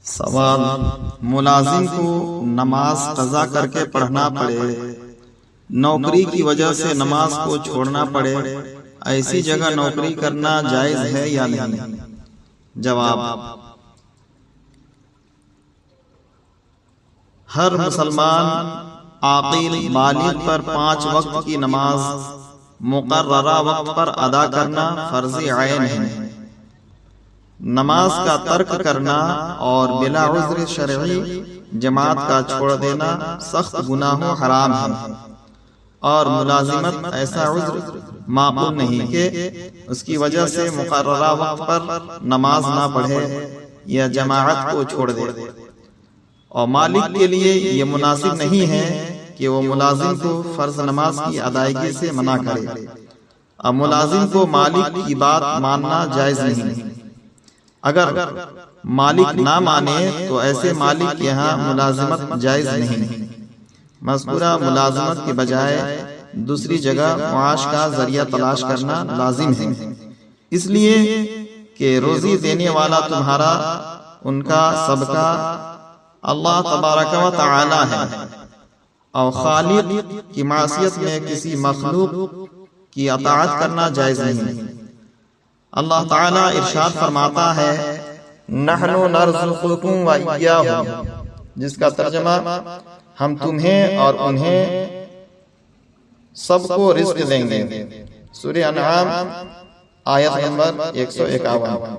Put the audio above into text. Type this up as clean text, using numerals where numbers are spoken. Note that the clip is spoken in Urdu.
سوال: ملازم کو نماز قضا کر کے پڑھنا پڑے، نوکری کی وجہ سے نماز کو چھوڑنا پڑے، ایسی جگہ نوکری کرنا جائز ہے یا نہیں؟ جواب: ہر مسلمان عاقل بالغ پر 5 وقت کی نماز مقررہ وقت پر ادا کرنا فرض عین ہے۔ نماز کا ترک کرنا اور بلا عذر شرعی جماعت کا چھوڑ دینا سخت گناہ و حرام ہے، اور ملازمت ایسا عذر معقول نہیں کہ اس کی وجہ سے مقررہ وقت پر نماز نہ پڑھے یا جماعت کو چھوڑ دے، اور مالک کے لیے یہ مناسب نہیں ہے کہ وہ ملازم کو فرض نماز کی ادائیگی سے منع کرے۔ اب ملازم کو مالک کی بات ماننا جائز نہیں۔ اگر مالک نہ مانے تو ایسے مالک کے ہاں ملازمت جائز نہیں۔ مذکورہ ملازمت کے بجائے دوسری جگہ معاش کا ذریعہ تلاش کرنا لازم ہے، اس لیے کہ روزی دینے والا تمہارا، ان کا سب کا اللہ تبارک و تعالی ہے، اور خالق کی معصیت میں کسی مخلوق کی اطاعت کرنا جائز نہیں۔ اللہ تعالیٰ ارشاد فرماتا ہے: نحن نرزقکم و ایاہم، جس کا ترجمہ ہم تمہیں اور انہیں سب کو رزق دیں گے۔ سورہ انعام آیت نمبر 151۔